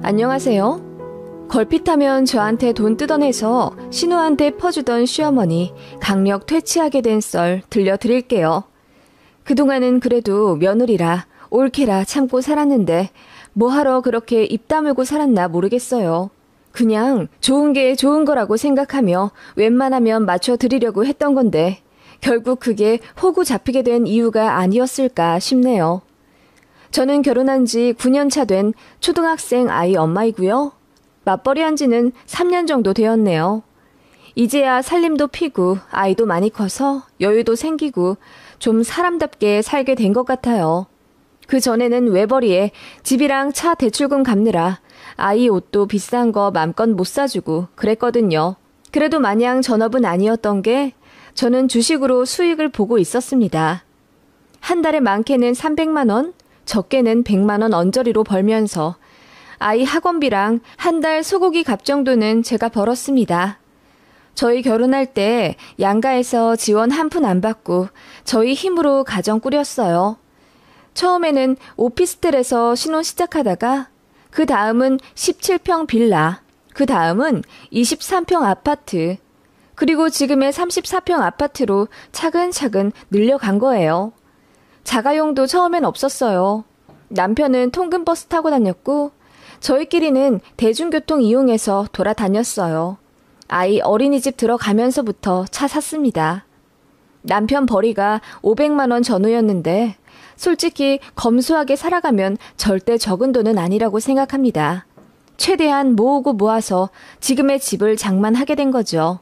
안녕하세요. 걸핏하면 저한테 돈 뜯어내서 신우한테 퍼주던 시어머니 강력 퇴치하게 된 썰 들려드릴게요. 그동안은 그래도 며느리라 옳게라 참고 살았는데 뭐하러 그렇게 입 다물고 살았나 모르겠어요. 그냥 좋은 게 좋은 거라고 생각하며 웬만하면 맞춰드리려고 했던 건데 결국 그게 호구 잡히게 된 이유가 아니었을까 싶네요. 저는 결혼한 지 9년 차 된 초등학생 아이 엄마이고요. 맞벌이 한 지는 3년 정도 되었네요. 이제야 살림도 피고 아이도 많이 커서 여유도 생기고 좀 사람답게 살게 된 것 같아요. 그 전에는 외벌이에 집이랑 차 대출금 갚느라 아이 옷도 비싼 거 맘껏 못 사주고 그랬거든요. 그래도 마냥 전업은 아니었던 게 저는 주식으로 수익을 보고 있었습니다. 한 달에 많게는 300만 원, 적게는 100만 원 언저리로 벌면서 아이 학원비랑 한 달 소고기 값 정도는 제가 벌었습니다. 저희 결혼할 때 양가에서 지원 한 푼 안 받고 저희 힘으로 가정 꾸렸어요. 처음에는 오피스텔에서 신혼 시작하다가 그 다음은 17평 빌라, 그 다음은 23평 아파트, 그리고 지금의 34평 아파트로 차근차근 늘려간 거예요. 자가용도 처음엔 없었어요. 남편은 통근버스 타고 다녔고 저희끼리는 대중교통 이용해서 돌아다녔어요. 아이 어린이집 들어가면서부터 차 샀습니다. 남편 벌이가 500만 원 전후였는데 솔직히 검소하게 살아가면 절대 적은 돈은 아니라고 생각합니다. 최대한 모으고 모아서 지금의 집을 장만하게 된 거죠.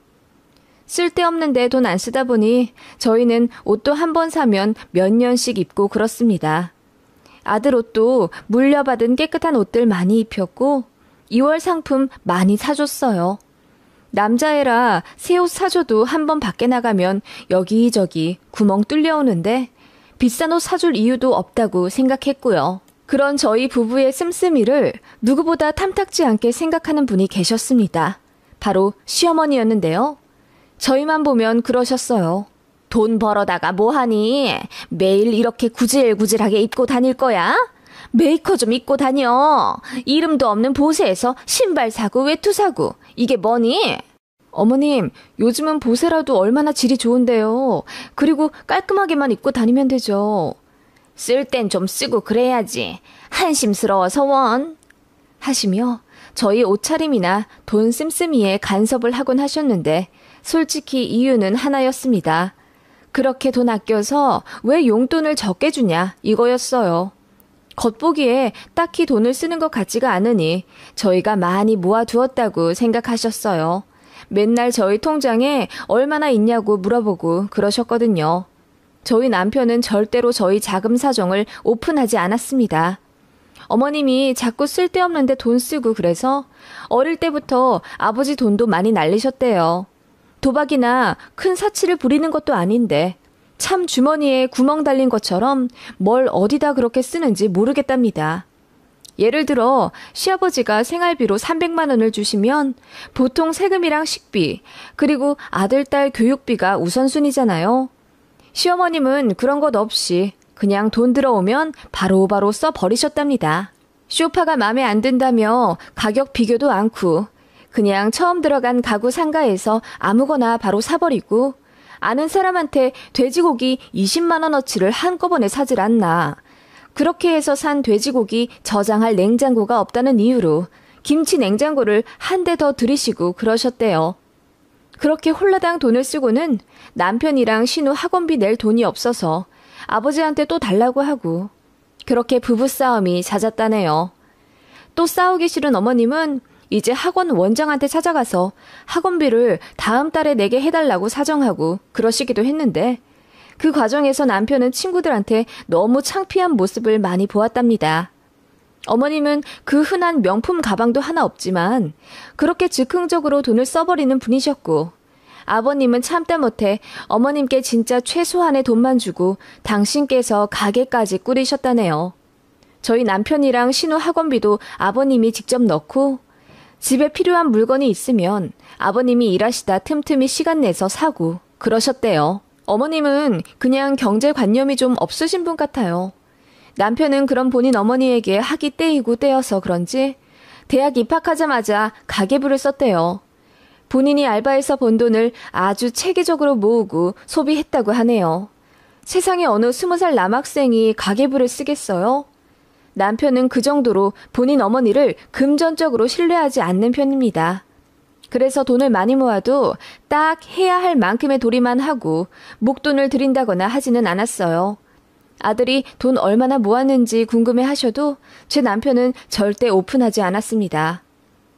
쓸데없는데 돈 안 쓰다 보니 저희는 옷도 한 번 사면 몇 년씩 입고 그렇습니다. 아들 옷도 물려받은 깨끗한 옷들 많이 입혔고 2월 상품 많이 사줬어요. 남자애라 새 옷 사줘도 한 번 밖에 나가면 여기저기 구멍 뚫려오는데 비싼 옷 사줄 이유도 없다고 생각했고요. 그런 저희 부부의 씀씀이를 누구보다 탐탁지 않게 생각하는 분이 계셨습니다. 바로 시어머니였는데요. 저희만 보면 그러셨어요. 돈 벌어다가 뭐하니? 매일 이렇게 구질구질하게 입고 다닐 거야? 메이커 좀 입고 다녀. 이름도 없는 보세에서 신발 사고 외투 사고. 이게 뭐니? 어머님, 요즘은 보세라도 얼마나 질이 좋은데요. 그리고 깔끔하게만 입고 다니면 되죠. 쓸 땐 좀 쓰고 그래야지. 한심스러워서 원. 하시며 저희 옷차림이나 돈 씀씀이에 간섭을 하곤 하셨는데 솔직히 이유는 하나였습니다. 그렇게 돈 아껴서 왜 용돈을 적게 주냐 이거였어요. 겉보기에 딱히 돈을 쓰는 것 같지가 않으니 저희가 많이 모아두었다고 생각하셨어요. 맨날 저희 통장에 얼마나 있냐고 물어보고 그러셨거든요. 저희 남편은 절대로 저희 자금 사정을 오픈하지 않았습니다. 어머님이 자꾸 쓸데없는데 돈 쓰고 그래서 어릴 때부터 아버지 돈도 많이 날리셨대요. 도박이나 큰 사치를 부리는 것도 아닌데 참 주머니에 구멍 달린 것처럼 뭘 어디다 그렇게 쓰는지 모르겠답니다. 예를 들어 시아버지가 생활비로 300만 원을 주시면 보통 세금이랑 식비 그리고 아들, 딸 교육비가 우선순위잖아요. 시어머님은 그런 것 없이 그냥 돈 들어오면 바로바로 써버리셨답니다. 소파가 마음에 안 든다며 가격 비교도 않고 그냥 처음 들어간 가구 상가에서 아무거나 바로 사버리고 아는 사람한테 돼지고기 20만 원어치를 한꺼번에 사질 않나. 그렇게 해서 산 돼지고기 저장할 냉장고가 없다는 이유로 김치 냉장고를 한 대 더 들이시고 그러셨대요. 그렇게 홀라당 돈을 쓰고는 남편이랑 신우 학원비 낼 돈이 없어서 아버지한테 또 달라고 하고 그렇게 부부싸움이 잦았다네요. 또 싸우기 싫은 어머님은 이제 학원 원장한테 찾아가서 학원비를 다음 달에 내게 해달라고 사정하고 그러시기도 했는데 그 과정에서 남편은 친구들한테 너무 창피한 모습을 많이 보았답니다. 어머님은 그 흔한 명품 가방도 하나 없지만 그렇게 즉흥적으로 돈을 써버리는 분이셨고 아버님은 참다 못해 어머님께 진짜 최소한의 돈만 주고 당신께서 가게까지 꾸리셨다네요. 저희 남편이랑 신우 학원비도 아버님이 직접 넣고 집에 필요한 물건이 있으면 아버님이 일하시다 틈틈이 시간 내서 사고 그러셨대요. 어머님은 그냥 경제관념이 좀 없으신 분 같아요. 남편은 그런 본인 어머니에게 학이 떼이고 떼어서 그런지 대학 입학하자마자 가계부를 썼대요. 본인이 알바해서 번 돈을 아주 체계적으로 모으고 소비했다고 하네요. 세상에 어느 20살 남학생이 가계부를 쓰겠어요? 남편은 그 정도로 본인 어머니를 금전적으로 신뢰하지 않는 편입니다. 그래서 돈을 많이 모아도 딱 해야 할 만큼의 도리만 하고 목돈을 드린다거나 하지는 않았어요. 아들이 돈 얼마나 모았는지 궁금해 하셔도 제 남편은 절대 오픈하지 않았습니다.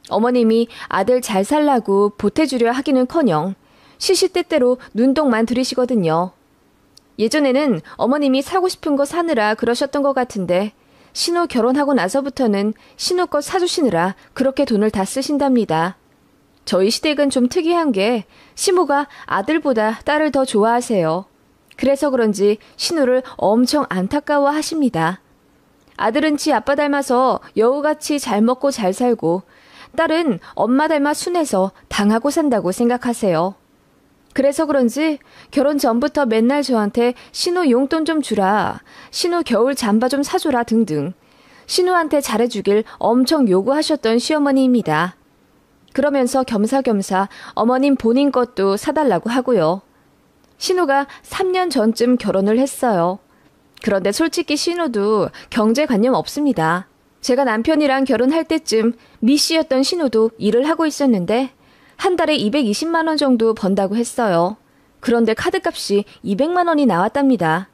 어머님이 아들 잘 살라고 보태주려 하기는커녕 시시때때로 눈독만 들이시거든요. 예전에는 어머님이 사고 싶은 거 사느라 그러셨던 것 같은데 신우 결혼하고 나서부터는 신우 거 사주시느라 그렇게 돈을 다 쓰신답니다. 저희 시댁은 좀 특이한 게 시모가 아들보다 딸을 더 좋아하세요. 그래서 그런지 신우를 엄청 안타까워 하십니다. 아들은 지 아빠 닮아서 여우같이 잘 먹고 잘 살고 딸은 엄마 닮아 순해서 당하고 산다고 생각하세요. 그래서 그런지 결혼 전부터 맨날 저한테 신우 용돈 좀 주라, 신우 겨울 잠바 좀 사줘라 등등 신우한테 잘해주길 엄청 요구하셨던 시어머니입니다. 그러면서 겸사겸사 어머님 본인 것도 사달라고 하고요. 신우가 3년 전쯤 결혼을 했어요. 그런데 솔직히 신우도 경제관념 없습니다. 제가 남편이랑 결혼할 때쯤 미씨였던 신우도 일을 하고 있었는데 한 달에 220만 원 정도 번다고 했어요. 그런데 카드값이 200만 원이 나왔답니다.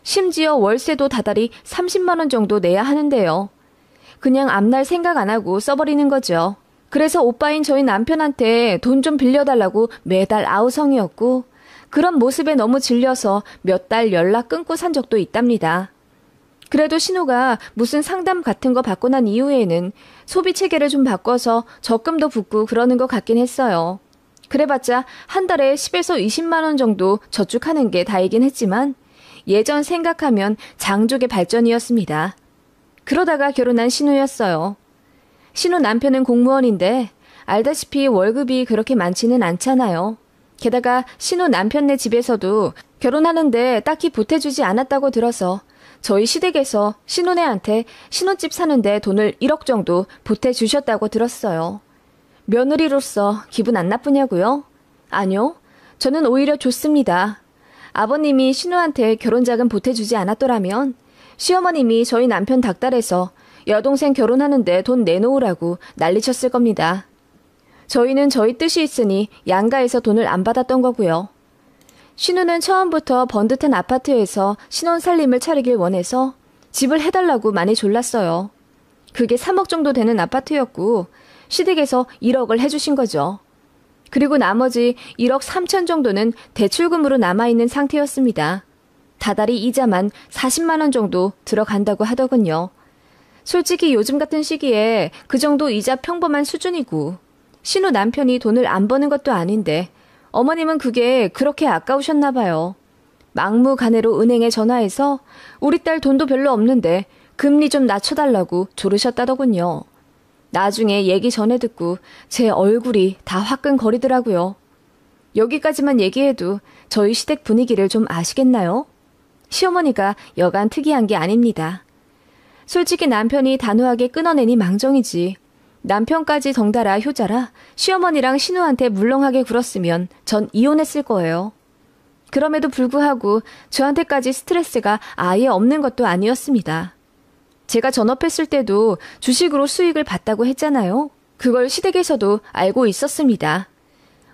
심지어 월세도 다달이 30만 원 정도 내야 하는데요. 그냥 앞날 생각 안 하고 써버리는 거죠. 그래서 오빠인 저희 남편한테 돈 좀 빌려달라고 매달 아우성이었고 그런 모습에 너무 질려서 몇 달 연락 끊고 산 적도 있답니다. 그래도 신우가 무슨 상담 같은 거 받고 난 이후에는 소비 체계를 좀 바꿔서 적금도 붓고 그러는 것 같긴 했어요. 그래봤자 한 달에 10에서 20만 원 정도 저축하는 게 다이긴 했지만 예전 생각하면 장족의 발전이었습니다. 그러다가 결혼한 신우였어요. 신우 남편은 공무원인데 알다시피 월급이 그렇게 많지는 않잖아요. 게다가 신우 남편네 집에서도 결혼하는데 딱히 보태주지 않았다고 들어서 저희 시댁에서 신우네한테 신혼집 사는데 돈을 1억 정도 보태주셨다고 들었어요. 며느리로서 기분 안 나쁘냐고요? 아니요. 저는 오히려 좋습니다. 아버님이 신우한테 결혼자금 보태주지 않았더라면 시어머님이 저희 남편 닥달해서 여동생 결혼하는데 돈 내놓으라고 난리쳤을 겁니다. 저희는 저희 뜻이 있으니 양가에서 돈을 안 받았던 거고요. 신우는 처음부터 번듯한 아파트에서 신혼 살림을 차리길 원해서 집을 해달라고 많이 졸랐어요. 그게 3억 정도 되는 아파트였고 시댁에서 1억을 해주신 거죠. 그리고 나머지 1억 3천 정도는 대출금으로 남아있는 상태였습니다. 다달이 이자만 40만 원 정도 들어간다고 하더군요. 솔직히 요즘 같은 시기에 그 정도 이자 평범한 수준이고 신우 남편이 돈을 안 버는 것도 아닌데 어머님은 그게 그렇게 아까우셨나 봐요. 막무가내로 은행에 전화해서 우리 딸 돈도 별로 없는데 금리 좀 낮춰달라고 조르셨다더군요. 나중에 얘기 전해 듣고 제 얼굴이 다 화끈거리더라고요. 여기까지만 얘기해도 저희 시댁 분위기를 좀 아시겠나요? 시어머니가 여간 특이한 게 아닙니다. 솔직히 남편이 단호하게 끊어내니 망정이지. 남편까지 덩달아 효자라 시어머니랑 신우한테 물렁하게 굴었으면 전 이혼했을 거예요. 그럼에도 불구하고 저한테까지 스트레스가 아예 없는 것도 아니었습니다. 제가 전업했을 때도 주식으로 수익을 봤다고 했잖아요. 그걸 시댁에서도 알고 있었습니다.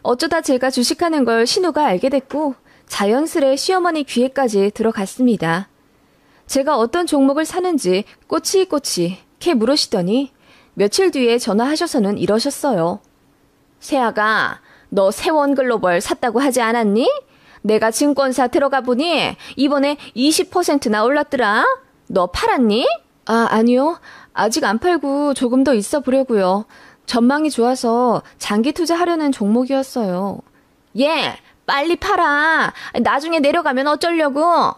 어쩌다 제가 주식하는 걸 신우가 알게 됐고 자연스레 시어머니 귀에까지 들어갔습니다. 제가 어떤 종목을 사는지 꼬치꼬치 캐 물으시더니 며칠 뒤에 전화하셔서는 이러셨어요. 세아가 너 세원글로벌 샀다고 하지 않았니? 내가 증권사 들어가 보니 이번에 20%나 올랐더라. 너 팔았니? 아니요. 아직 안 팔고 조금 더 있어 보려고요. 전망이 좋아서 장기 투자하려는 종목이었어요. 예, 빨리 팔아. 나중에 내려가면 어쩌려고?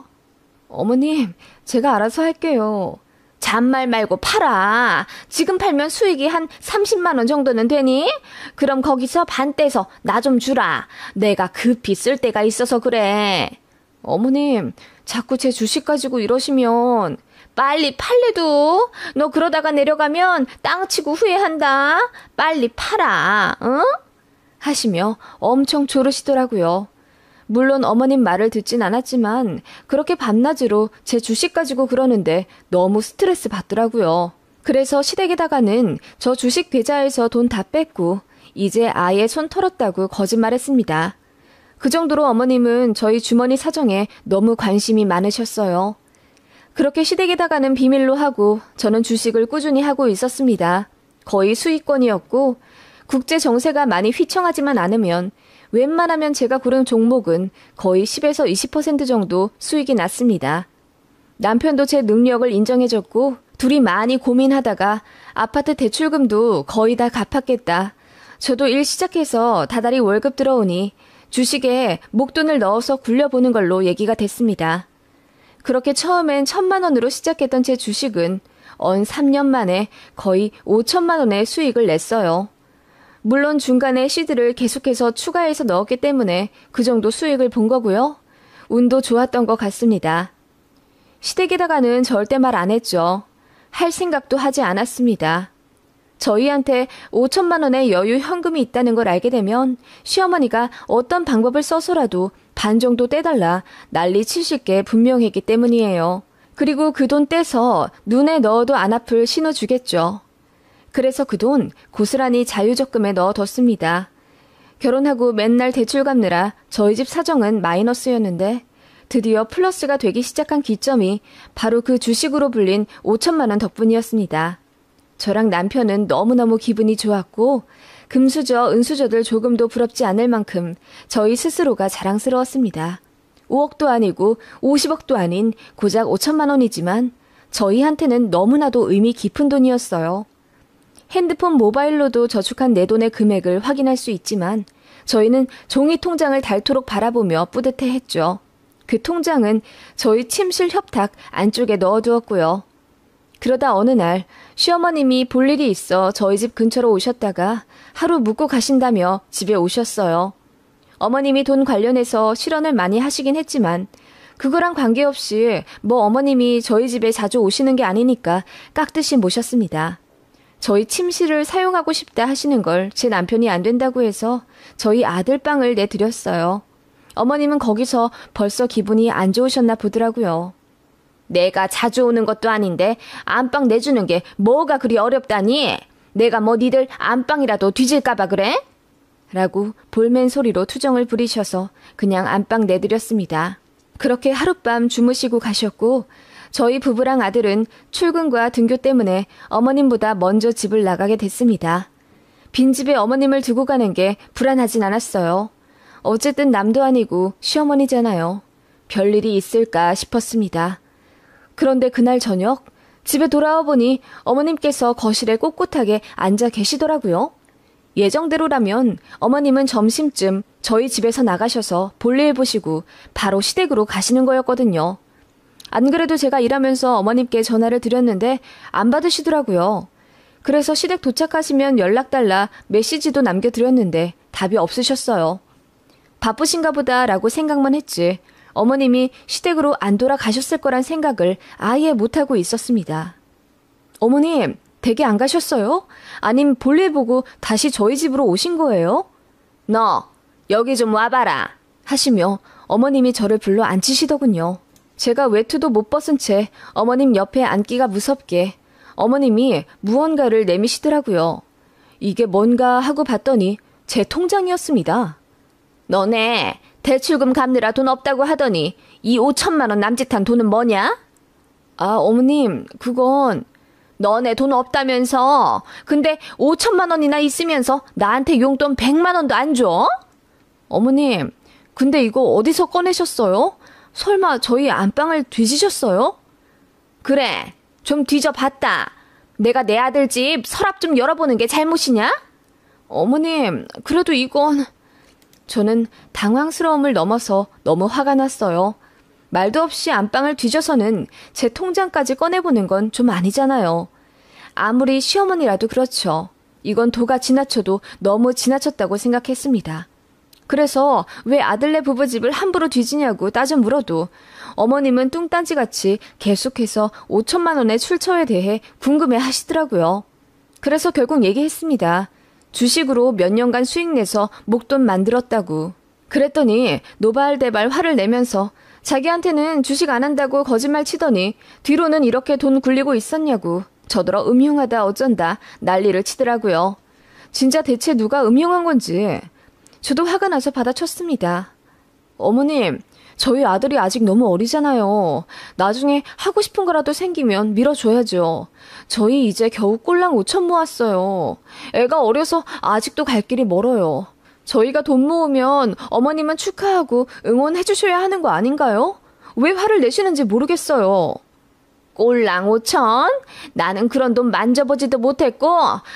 어머님, 제가 알아서 할게요. 잔말 말고 팔아. 지금 팔면 수익이 한 30만 원 정도는 되니? 그럼 거기서 반 떼서 나 좀 주라. 내가 급히 쓸 때가 있어서 그래. 어머님, 자꾸 제 주식 가지고 이러시면 빨리 팔래도. 너 그러다가 내려가면 땅 치고 후회한다. 빨리 팔아. 응? 하시며 엄청 조르시더라고요. 물론 어머님 말을 듣진 않았지만 그렇게 밤낮으로 제 주식 가지고 그러는데 너무 스트레스 받더라고요. 그래서 시댁에다가는 저 주식 계좌에서 돈 다 뺐고 이제 아예 손 털었다고 거짓말했습니다. 그 정도로 어머님은 저희 주머니 사정에 너무 관심이 많으셨어요. 그렇게 시댁에다가는 비밀로 하고 저는 주식을 꾸준히 하고 있었습니다. 거의 수익권이었고 국제 정세가 많이 휘청하지만 않으면 웬만하면 제가 고른 종목은 거의 10에서 20% 정도 수익이 났습니다. 남편도 제 능력을 인정해줬고 둘이 많이 고민하다가 아파트 대출금도 거의 다 갚았겠다. 저도 일 시작해서 다달이 월급 들어오니 주식에 목돈을 넣어서 굴려보는 걸로 얘기가 됐습니다. 그렇게 처음엔 1,000만 원으로 시작했던 제 주식은 언 3년 만에 거의 5천만 원의 수익을 냈어요. 물론 중간에 시드를 계속해서 추가해서 넣었기 때문에 그 정도 수익을 본 거고요. 운도 좋았던 것 같습니다. 시댁에다가는 절대 말 안 했죠. 할 생각도 하지 않았습니다. 저희한테 5천만 원의 여유 현금이 있다는 걸 알게 되면 시어머니가 어떤 방법을 써서라도 반 정도 떼달라 난리 치실 게 분명했기 때문이에요. 그리고 그 돈 떼서 눈에 넣어도 안 아플 신호 주겠죠. 그래서 그 돈 고스란히 자유적금에 넣어뒀습니다. 결혼하고 맨날 대출 갚느라 저희 집 사정은 마이너스였는데 드디어 플러스가 되기 시작한 기점이 바로 그 주식으로 불린 5천만 원 덕분이었습니다. 저랑 남편은 너무너무 기분이 좋았고 금수저, 은수저들 조금도 부럽지 않을 만큼 저희 스스로가 자랑스러웠습니다. 5억도 아니고 50억도 아닌 고작 5천만 원이지만 저희한테는 너무나도 의미 깊은 돈이었어요. 핸드폰 모바일로도 저축한 내 돈의 금액을 확인할 수 있지만 저희는 종이 통장을 닳도록 바라보며 뿌듯해했죠. 그 통장은 저희 침실 협탁 안쪽에 넣어두었고요. 그러다 어느 날 시어머님이 볼 일이 있어 저희 집 근처로 오셨다가 하루 묵고 가신다며 집에 오셨어요. 어머님이 돈 관련해서 실언을 많이 하시긴 했지만 그거랑 관계없이 뭐 어머님이 저희 집에 자주 오시는 게 아니니까 깍듯이 모셨습니다. 저희 침실을 사용하고 싶다 하시는 걸 제 남편이 안 된다고 해서 저희 아들 방을 내드렸어요. 어머님은 거기서 벌써 기분이 안 좋으셨나 보더라고요. 내가 자주 오는 것도 아닌데 안방 내주는 게 뭐가 그리 어렵다니? 내가 뭐 니들 안방이라도 뒤질까봐 그래? 라고 볼멘 소리로 투정을 부리셔서 그냥 안방 내드렸습니다. 그렇게 하룻밤 주무시고 가셨고 저희 부부랑 아들은 출근과 등교 때문에 어머님보다 먼저 집을 나가게 됐습니다. 빈집에 어머님을 두고 가는 게 불안하진 않았어요. 어쨌든 남도 아니고 시어머니잖아요. 별일이 있을까 싶었습니다. 그런데 그날 저녁 집에 돌아와 보니 어머님께서 거실에 꼿꼿하게 앉아 계시더라고요. 예정대로라면 어머님은 점심쯤 저희 집에서 나가셔서 볼일 보시고 바로 시댁으로 가시는 거였거든요. 안 그래도 제가 일하면서 어머님께 전화를 드렸는데 안 받으시더라고요. 그래서 시댁 도착하시면 연락달라 메시지도 남겨드렸는데 답이 없으셨어요. 바쁘신가 보다라고 생각만 했지 어머님이 시댁으로 안 돌아가셨을 거란 생각을 아예 못하고 있었습니다. 어머님, 댁에 안 가셨어요? 아님 볼일 보고 다시 저희 집으로 오신 거예요? 너 여기 좀 와봐라 하시며 어머님이 저를 불러 앉히시더군요. 제가 외투도 못 벗은 채 어머님 옆에 앉기가 무섭게 어머님이 무언가를 내미시더라고요. 이게 뭔가 하고 봤더니 제 통장이었습니다. 너네 대출금 갚느라 돈 없다고 하더니 이 5천만 원 남짓한 돈은 뭐냐? 아, 어머님, 그건 너네 돈 없다면서. 근데 5천만 원이나 있으면서 나한테 용돈 100만 원도 안 줘? 어머님, 근데 이거 어디서 꺼내셨어요? 설마 저희 안방을 뒤지셨어요? 그래, 좀 뒤져봤다. 내가 내 아들 집 서랍 좀 열어보는 게 잘못이냐? 어머님, 그래도 이건... 저는 당황스러움을 넘어서 너무 화가 났어요. 말도 없이 안방을 뒤져서는 제 통장까지 꺼내보는 건 좀 아니잖아요. 아무리 시어머니라도 그렇죠. 이건 도가 지나쳐도 너무 지나쳤다고 생각했습니다. 그래서 왜 아들네 부부집을 함부로 뒤지냐고 따져 물어도 어머님은 뚱딴지같이 계속해서 5천만 원의 출처에 대해 궁금해 하시더라고요. 그래서 결국 얘기했습니다. 주식으로 몇 년간 수익 내서 목돈 만들었다고. 그랬더니 노발대발 화를 내면서 자기한테는 주식 안 한다고 거짓말 치더니 뒤로는 이렇게 돈 굴리고 있었냐고 저더러 음흉하다 어쩐다 난리를 치더라고요. 진짜 대체 누가 음흉한 건지. 저도 화가 나서 받아쳤습니다. 어머님, 저희 아들이 아직 너무 어리잖아요. 나중에 하고 싶은 거라도 생기면 밀어줘야죠. 저희 이제 겨우 꼴랑 5천 모았어요. 애가 어려서 아직도 갈 길이 멀어요. 저희가 돈 모으면 어머님은 축하하고 응원해 주셔야 하는 거 아닌가요? 왜 화를 내시는지 모르겠어요. 꼴랑 5천? 나는 그런 돈 만져보지도 못했고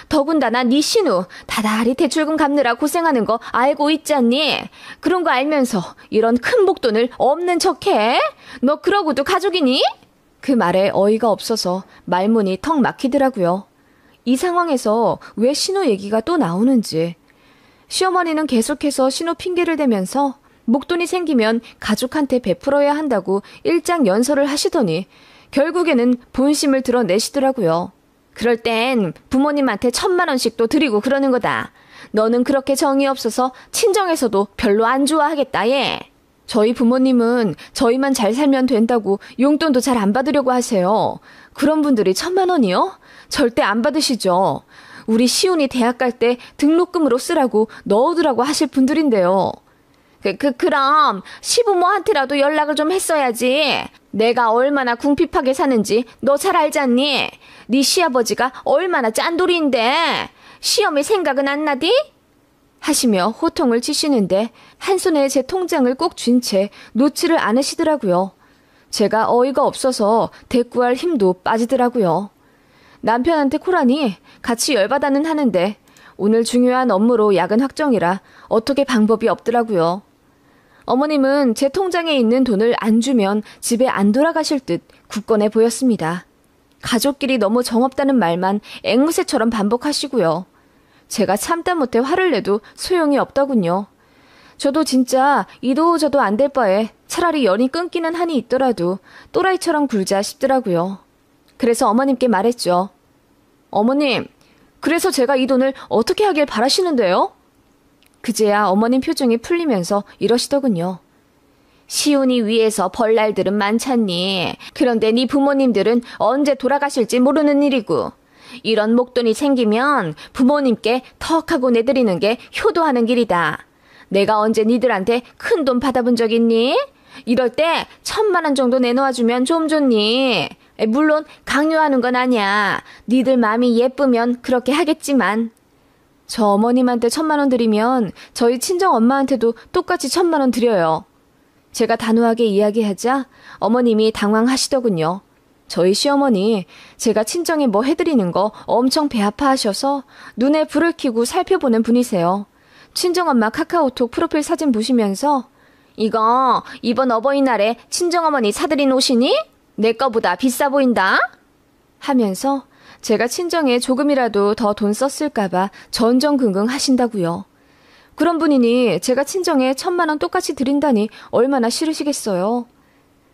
더군다나 네 신우 다달이 대출금 갚느라 고생하는 거 알고 있잖니? 그런 거 알면서 이런 큰 목돈을 없는 척해? 너 그러고도 가족이니? 그 말에 어이가 없어서 말문이 턱 막히더라고요. 이 상황에서 왜 신우 얘기가 또 나오는지. 시어머니는 계속해서 신우 핑계를 대면서 목돈이 생기면 가족한테 베풀어야 한다고 일장연설을 하시더니 결국에는 본심을 드러내시더라고요. 그럴 땐 부모님한테 1,000만 원씩도 드리고 그러는 거다. 너는 그렇게 정이 없어서 친정에서도 별로 안 좋아하겠다, 얘. 저희 부모님은 저희만 잘 살면 된다고 용돈도 잘 안 받으려고 하세요. 그런 분들이 1,000만 원이요? 절대 안 받으시죠. 우리 시훈이 대학 갈 때 등록금으로 쓰라고 넣어두라고 하실 분들인데요. 그럼 시부모한테라도 연락을 좀 했어야지. 내가 얼마나 궁핍하게 사는지 너 잘 알잖니? 네 시아버지가 얼마나 짠돌이인데 시험에 생각은 안 나디? 하시며 호통을 치시는데 한 손에 제 통장을 꼭 쥔 채 놓지를 않으시더라고요. 제가 어이가 없어서 대꾸할 힘도 빠지더라고요. 남편한테 코라니 같이 열받아는 하는데 오늘 중요한 업무로 야근 확정이라 어떻게 방법이 없더라고요. 어머님은 제 통장에 있는 돈을 안 주면 집에 안 돌아가실 듯 굳건해 보였습니다. 가족끼리 너무 정없다는 말만 앵무새처럼 반복하시고요. 제가 참다 못해 화를 내도 소용이 없더군요. 저도 진짜 이도 저도 안 될 바에 차라리 연이 끊기는 한이 있더라도 또라이처럼 굴자 싶더라고요. 그래서 어머님께 말했죠. 어머님, 그래서 제가 이 돈을 어떻게 하길 바라시는데요? 그제야 어머님 표정이 풀리면서 이러시더군요. 시훈이 위에서 벌 날들은 많잖니. 그런데 네 부모님들은 언제 돌아가실지 모르는 일이고 이런 목돈이 생기면 부모님께 턱하고 내드리는 게 효도하는 길이다. 내가 언제 니들한테 큰 돈 받아본 적 있니? 이럴 때 1,000만 원 정도 내놓아주면 좀 좋니? 물론 강요하는 건 아니야. 니들 마음이 예쁘면 그렇게 하겠지만. 저 어머님한테 1,000만 원 드리면 저희 친정 엄마한테도 똑같이 1,000만 원 드려요. 제가 단호하게 이야기하자 어머님이 당황하시더군요. 저희 시어머니 제가 친정에 뭐 해드리는 거 엄청 배 아파하셔서 눈에 불을 켜고 살펴보는 분이세요. 친정엄마 카카오톡 프로필 사진 보시면서 이거 이번 어버이날에 친정어머니 사드린 옷이니? 내 거보다 비싸 보인다? 하면서 제가 친정에 조금이라도 더 돈 썼을까봐 전전긍긍 하신다고요. 그런 분이니 제가 친정에 1,000만 원 똑같이 드린다니 얼마나 싫으시겠어요.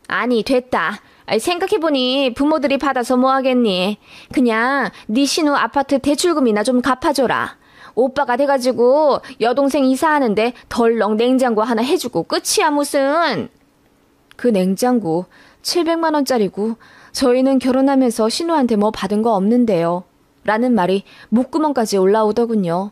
아니 됐다. 생각해보니 부모들이 받아서 뭐 하겠니. 그냥 네 신우 아파트 대출금이나 좀 갚아줘라. 오빠가 돼가지고 여동생 이사하는데 덜렁 냉장고 하나 해주고 끝이야 무슨. 그 냉장고 700만 원짜리고 저희는 결혼하면서 신우한테 뭐 받은 거 없는데요. 라는 말이 목구멍까지 올라오더군요.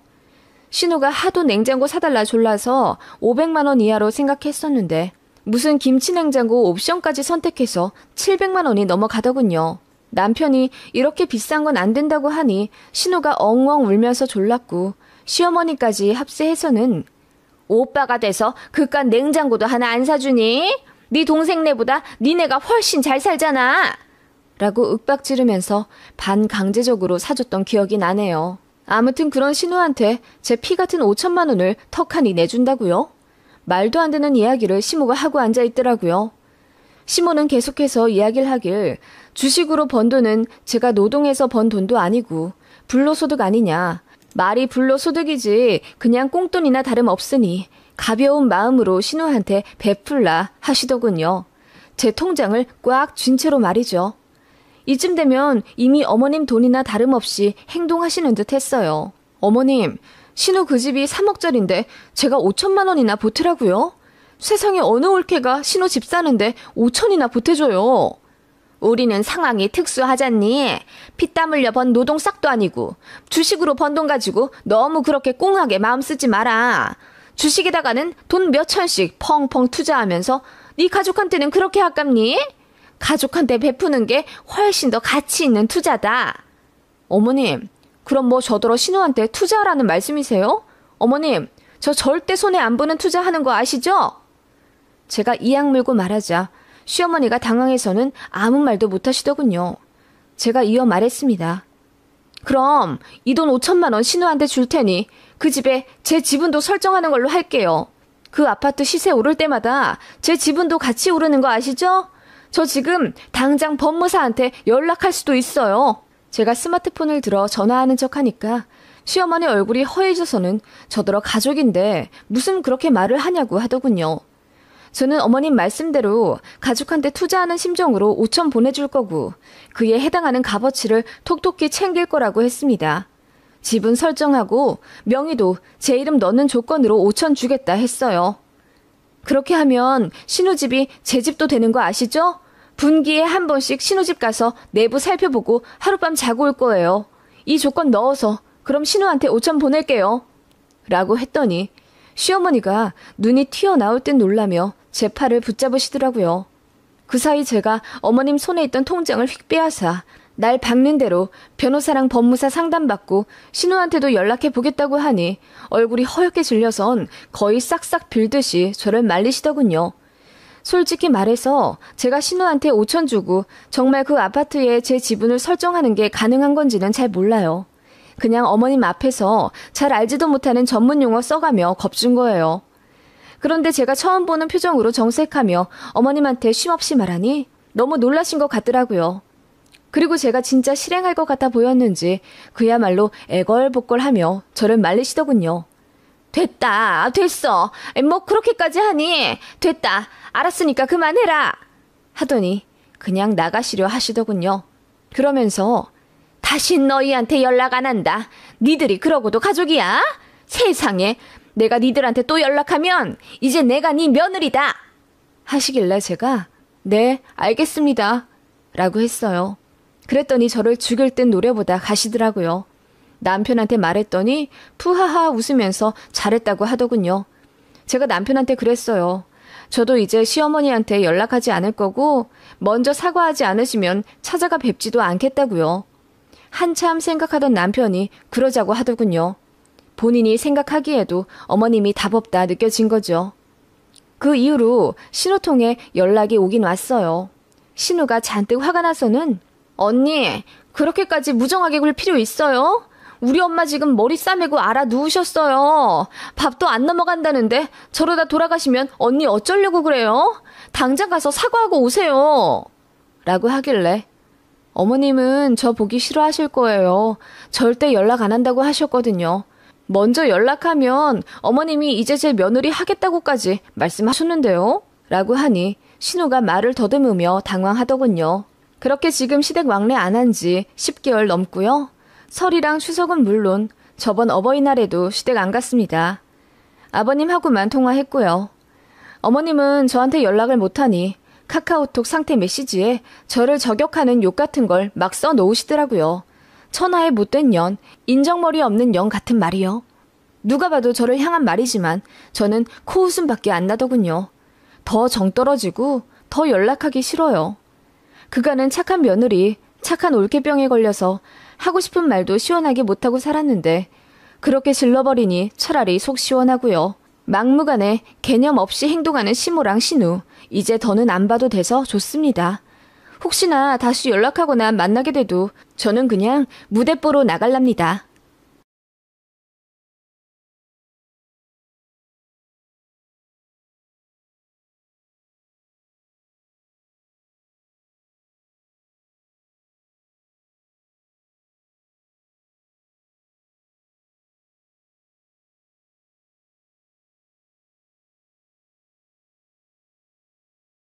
신우가 하도 냉장고 사달라 졸라서 500만 원 이하로 생각했었는데 무슨 김치냉장고 옵션까지 선택해서 700만 원이 넘어가더군요. 남편이 이렇게 비싼 건 안 된다고 하니 신우가 엉엉 울면서 졸랐고 시어머니까지 합세해서는 오빠가 돼서 그깟 냉장고도 하나 안 사주니? 네 동생네보다 니네가 훨씬 잘 살잖아. 라고 윽박 지르면서 반강제적으로 사줬던 기억이 나네요. 아무튼 그런 신우한테 제 피 같은 5천만 원을 턱하니 내준다고요? 말도 안 되는 이야기를 시모가 하고 앉아있더라고요. 시모는 계속해서 이야기를 하길 주식으로 번 돈은 제가 노동해서 번 돈도 아니고 불로소득 아니냐. 말이 불로소득이지 그냥 꽁돈이나 다름없으니 가벼운 마음으로 신우한테 베풀라 하시더군요. 제 통장을 꽉 쥔 채로 말이죠. 이쯤 되면 이미 어머님 돈이나 다름없이 행동하시는 듯 했어요. 어머님, 신우 그 집이 3억짜린데 제가 5천만 원이나 보태라고요? 세상에 어느 올케가 신우 집 사는데 5천이나 보태줘요. 우리는 상황이 특수하잖니. 피땀 흘려 번 노동싹도 아니고 주식으로 번 돈 가지고 너무 그렇게 꽁하게 마음 쓰지 마라. 주식에다가는 돈 몇 천씩 펑펑 투자하면서 네 가족한테는 그렇게 아깝니? 가족한테 베푸는 게 훨씬 더 가치 있는 투자다. 어머님, 그럼 뭐 저더러 신우한테 투자하라는 말씀이세요? 어머님, 저 절대 손해 안 보는 투자하는 거 아시죠? 제가 이악 물고 말하자 시어머니가 당황해서는 아무 말도 못하시더군요. 제가 이어 말했습니다. 그럼 이 돈 5천만 원 신우한테 줄 테니 그 집에 제 지분도 설정하는 걸로 할게요. 그 아파트 시세 오를 때마다 제 지분도 같이 오르는 거 아시죠? 저 지금 당장 법무사한테 연락할 수도 있어요. 제가 스마트폰을 들어 전화하는 척하니까 시어머니 얼굴이 허해져서는 저더러 가족인데 무슨 그렇게 말을 하냐고 하더군요. 저는 어머님 말씀대로 가족한테 투자하는 심정으로 5천 보내줄 거고 그에 해당하는 값어치를 톡톡히 챙길 거라고 했습니다. 지분 설정하고 명의도 제 이름 넣는 조건으로 5천 주겠다 했어요. 그렇게 하면 신우집이 제 집도 되는 거 아시죠? 분기에 한 번씩 신우집 가서 내부 살펴보고 하룻밤 자고 올 거예요. 이 조건 넣어서 그럼 신우한테 5천 보낼게요. 라고 했더니 시어머니가 눈이 튀어나올 듯 놀라며 제 팔을 붙잡으시더라고요. 그 사이 제가 어머님 손에 있던 통장을 휙 빼앗아 날 박는 대로 변호사랑 법무사 상담받고 신우한테도 연락해 보겠다고 하니 얼굴이 허옇게 질려선 거의 싹싹 빌듯이 저를 말리시더군요. 솔직히 말해서 제가 신우한테 5천 주고 정말 그 아파트에 제 지분을 설정하는 게 가능한 건지는 잘 몰라요. 그냥 어머님 앞에서 잘 알지도 못하는 전문 용어 써가며 겁준 거예요. 그런데 제가 처음 보는 표정으로 정색하며 어머님한테 쉼없이 말하니 너무 놀라신 것 같더라고요. 그리고 제가 진짜 실행할 것 같아 보였는지 그야말로 애걸복걸하며 저를 말리시더군요. 됐다, 됐어. 뭐 그렇게까지 하니? 됐다, 알았으니까 그만해라. 하더니 그냥 나가시려 하시더군요. 그러면서 다신 너희한테 연락 안 한다. 니들이 그러고도 가족이야? 세상에, 내가 니들한테 또 연락하면 이제 내가 네 며느리다. 하시길래 제가 네, 알겠습니다. 라고 했어요. 그랬더니 저를 죽일 듯 노려보다 가시더라고요. 남편한테 말했더니 푸하하 웃으면서 잘했다고 하더군요. 제가 남편한테 그랬어요. 저도 이제 시어머니한테 연락하지 않을 거고 먼저 사과하지 않으시면 찾아가 뵙지도 않겠다고요. 한참 생각하던 남편이 그러자고 하더군요. 본인이 생각하기에도 어머님이 답없다 느껴진 거죠. 그 이후로 신우통에 연락이 오긴 왔어요. 신우가 잔뜩 화가 나서는 언니, 그렇게까지 무정하게 굴 필요 있어요? 우리 엄마 지금 머리 싸매고 알아 누우셨어요. 밥도 안 넘어간다는데 저러다 돌아가시면 언니 어쩌려고 그래요? 당장 가서 사과하고 오세요. 라고 하길래 어머님은 저 보기 싫어하실 거예요. 절대 연락 안 한다고 하셨거든요. 먼저 연락하면 어머님이 이제 제 며느리 하겠다고까지 말씀하셨는데요. 라고 하니 신우가 말을 더듬으며 당황하더군요. 그렇게 지금 시댁 왕래 안 한 지 10개월 넘고요. 설이랑 추석은 물론 저번 어버이날에도 시댁 안 갔습니다. 아버님하고만 통화했고요. 어머님은 저한테 연락을 못하니 카카오톡 상태 메시지에 저를 저격하는 욕 같은 걸 막 써놓으시더라고요. 천하의 못된 년, 인정머리 없는 년 같은 말이요. 누가 봐도 저를 향한 말이지만 저는 코웃음밖에 안 나더군요. 더 정 떨어지고 더 연락하기 싫어요. 그간은 착한 며느리, 착한 올케병에 걸려서 하고 싶은 말도 시원하게 못하고 살았는데 그렇게 질러버리니 차라리 속 시원하고요. 막무가내 개념 없이 행동하는 시모랑 신우, 이제 더는 안 봐도 돼서 좋습니다. 혹시나 다시 연락하거나 만나게 돼도 저는 그냥 무대뽀로 나갈랍니다.